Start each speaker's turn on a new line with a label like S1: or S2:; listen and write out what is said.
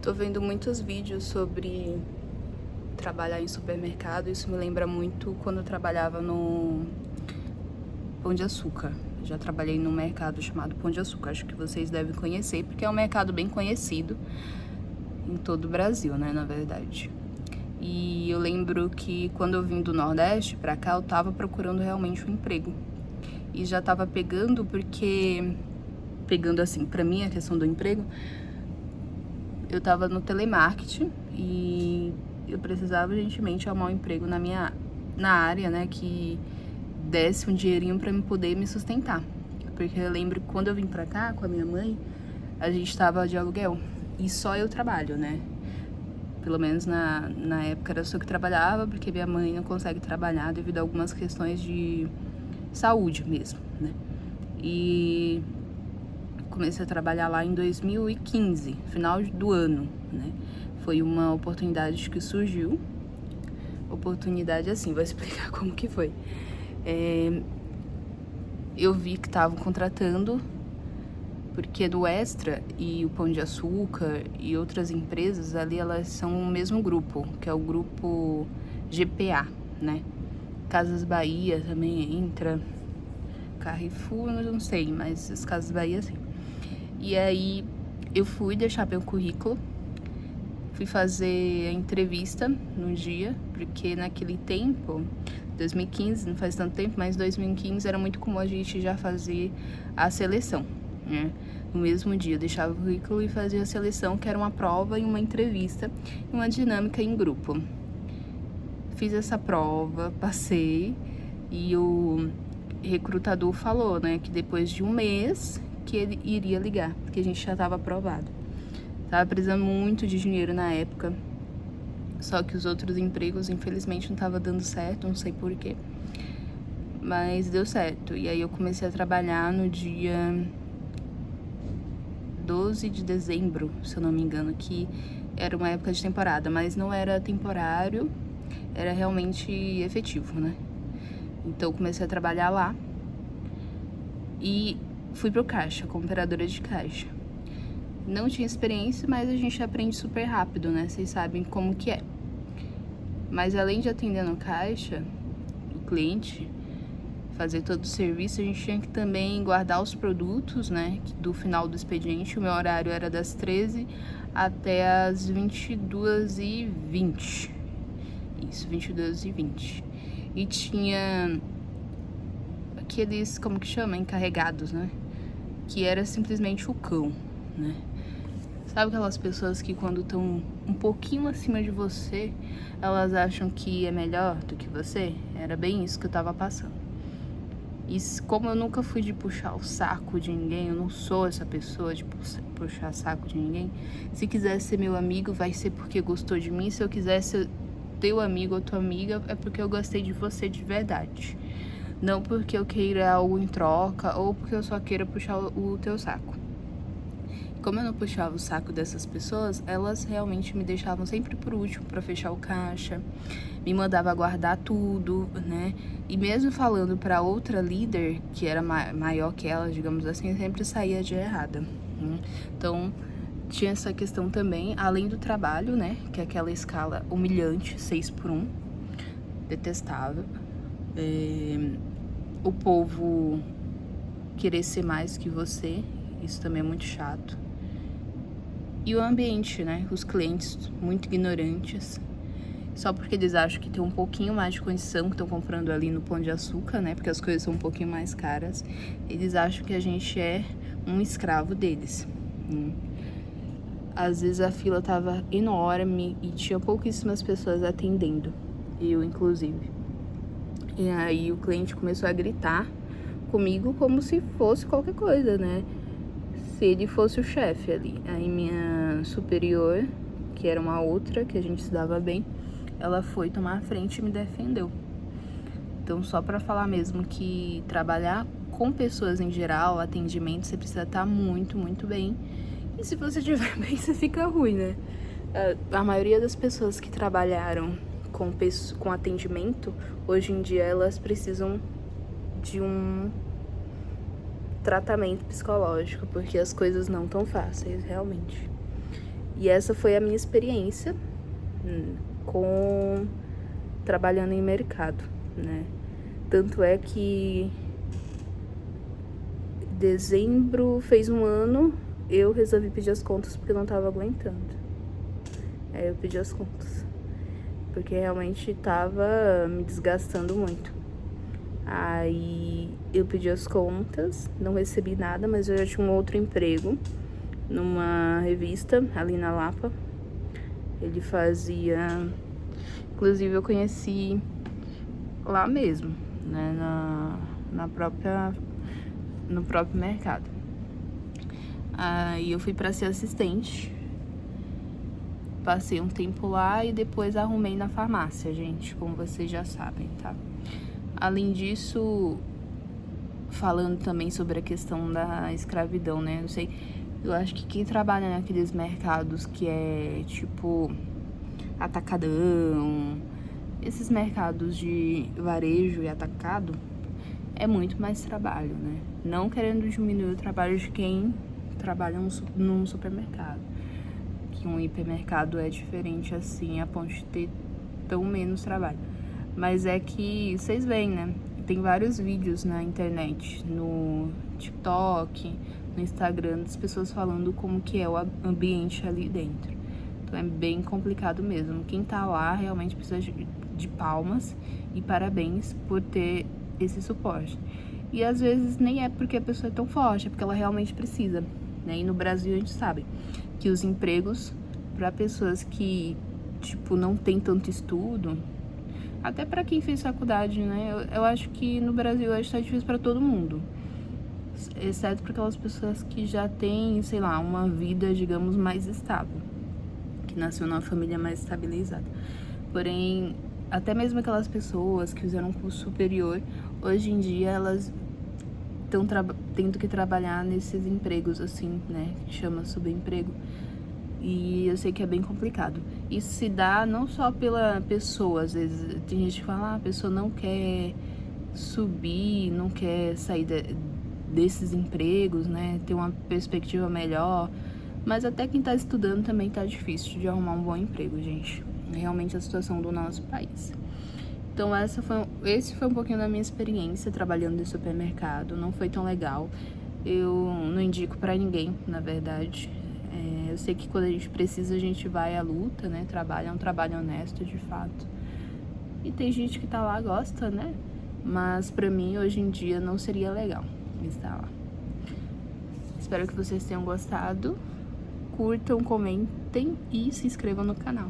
S1: Tô vendo muitos vídeos sobre trabalhar em supermercado. Isso me lembra muito quando eu trabalhava no Pão de Açúcar. Eu já trabalhei num mercado chamado Pão de Açúcar. Acho que vocês devem conhecer, porque é um mercado bem conhecido em todo o Brasil, né, na verdade. E eu lembro que quando eu vim do Nordeste pra cá, eu tava procurando realmente um emprego. E já tava pegando assim, pra mim a questão do emprego, eu tava no telemarketing e eu precisava urgentemente arrumar um emprego na área, né, que desse um dinheirinho pra poder me sustentar. Porque eu lembro que quando eu vim pra cá com a minha mãe, a gente tava de aluguel e só eu trabalho, né? Pelo menos na época era só eu que trabalhava, porque minha mãe não consegue trabalhar devido a algumas questões de saúde mesmo, né? E comecei a trabalhar lá em 2015, final do ano, né? Foi uma oportunidade que surgiu. Oportunidade assim, vou explicar como que foi. Eu vi que estavam contratando, porque do Extra e o Pão de Açúcar e outras empresas ali, elas são o mesmo grupo, que é o grupo GPA, né? Casas Bahia também entra, Carrefour, eu não sei, mas as Casas Bahia sim. E aí eu fui deixar meu currículo, fui fazer a entrevista no dia, porque naquele tempo, 2015, não faz tanto tempo, mas 2015 era muito comum a gente já fazer a seleção, né? No mesmo dia, eu deixava o currículo e fazia a seleção, que era uma prova e uma entrevista, e uma dinâmica em grupo. Fiz essa prova, passei, e o recrutador falou, né, que depois de um mês que ele iria ligar, porque a gente já estava aprovado. Tava precisando muito de dinheiro na época, só que os outros empregos, infelizmente, não tava dando certo, não sei porquê, mas deu certo. E aí eu comecei a trabalhar no dia 12 de dezembro, se eu não me engano, que era uma época de temporada, mas não era temporário, era realmente efetivo, né? Então eu comecei a trabalhar lá e fui pro caixa, como operadora de caixa. Não tinha experiência, mas a gente aprende super rápido, né? Vocês sabem como que é. Mas além de atender no caixa, o cliente, fazer todo o serviço, a gente tinha que também guardar os produtos, né? Do final do expediente. O meu horário era das 13 até as 22h20. Isso, 22h20. E tinha aqueles, como que chama? Encarregados, né? Que era simplesmente o cão, né? Sabe aquelas pessoas que quando estão um pouquinho acima de você, elas acham que é melhor do que você? Era bem isso que eu tava passando. E como eu nunca fui de puxar o saco de ninguém, eu não sou essa pessoa de puxar saco de ninguém. Se quiser ser meu amigo, vai ser porque gostou de mim. Se eu quiser ser teu amigo ou tua amiga, é porque eu gostei de você de verdade. Não porque eu queira algo em troca ou porque eu só queira puxar o teu saco. Como eu não puxava o saco dessas pessoas, elas realmente me deixavam sempre por último para fechar o caixa, me mandava guardar tudo, né? E mesmo falando para outra líder, que era maior que ela, digamos assim, eu sempre saía de errada, né? Então, tinha essa questão também, além do trabalho, né? Que é aquela escala humilhante, 6x1, detestável. O povo querer ser mais que você, isso também é muito chato. E o ambiente, né? Os clientes muito ignorantes. Só porque eles acham que tem um pouquinho mais de condição, que estão comprando ali no Pão de Açúcar, né? Porque as coisas são um pouquinho mais caras. Eles acham que a gente é um escravo deles. Às vezes a fila tava enorme e tinha pouquíssimas pessoas atendendo. Eu, inclusive. E aí o cliente começou a gritar comigo como se fosse qualquer coisa, né? Se ele fosse o chefe ali. Aí minha superior, que era uma outra, que a gente se dava bem, ela foi tomar a frente e me defendeu. Então, só pra falar mesmo que trabalhar com pessoas em geral, atendimento, você precisa estar muito, muito bem. E se você estiver bem, você fica ruim, né? A maioria das pessoas que trabalharam com atendimento, hoje em dia elas precisam de um tratamento psicológico, porque as coisas não tão fáceis, realmente. E essa foi a minha experiência com trabalhando em mercado, né? Tanto é que dezembro fez um ano, eu resolvi pedir as contas porque eu não tava aguentando. Aí eu pedi as contas, porque realmente tava me desgastando muito. Aí eu pedi as contas, não recebi nada, mas eu já tinha um outro emprego numa revista ali na Lapa. Ele fazia... Inclusive eu conheci lá mesmo, né, no próprio mercado. Aí eu fui pra ser assistente. Passei um tempo lá e depois arrumei na farmácia, gente, como vocês já sabem, tá? Além disso, falando também sobre a questão da escravidão, né? Não sei, eu acho que quem trabalha naqueles mercados que é tipo atacadão, esses mercados de varejo e atacado, é muito mais trabalho, né? Não querendo diminuir o trabalho de quem trabalha num supermercado. Que um hipermercado é diferente assim, a ponto de ter tão menos trabalho. Mas é que vocês veem, né? Tem vários vídeos na internet, no TikTok, no Instagram, das pessoas falando como que é o ambiente ali dentro. Então é bem complicado mesmo. Quem tá lá realmente precisa de palmas e parabéns por ter esse suporte. E às vezes nem é porque a pessoa é tão forte, é porque ela realmente precisa, né? E no Brasil a gente sabe que os empregos para pessoas que, tipo, não tem tanto estudo, até para quem fez faculdade, né? Eu acho que no Brasil hoje tá difícil para todo mundo, exceto para aquelas pessoas que já têm, sei lá, uma vida, digamos, mais estável, que nasceu numa família mais estabilizada. Porém, até mesmo aquelas pessoas que fizeram um curso superior, hoje em dia elas estão tendo que trabalhar nesses empregos assim, né, que chama subemprego. E eu sei que é bem complicado. Isso se dá não só pela pessoa, às vezes tem gente que fala, a pessoa não quer subir, não quer sair desses empregos, né, ter uma perspectiva melhor. Mas até quem tá estudando também tá difícil de arrumar um bom emprego, gente. Realmente a situação do nosso país. Então esse foi um pouquinho da minha experiência trabalhando em supermercado. Não foi tão legal. Eu não indico pra ninguém, na verdade. Eu sei que quando a gente precisa, a gente vai à luta, né? É um trabalho honesto, de fato. E tem gente que tá lá, gosta, né? Mas pra mim, hoje em dia, não seria legal estar lá. Espero que vocês tenham gostado. Curtam, comentem e se inscrevam no canal.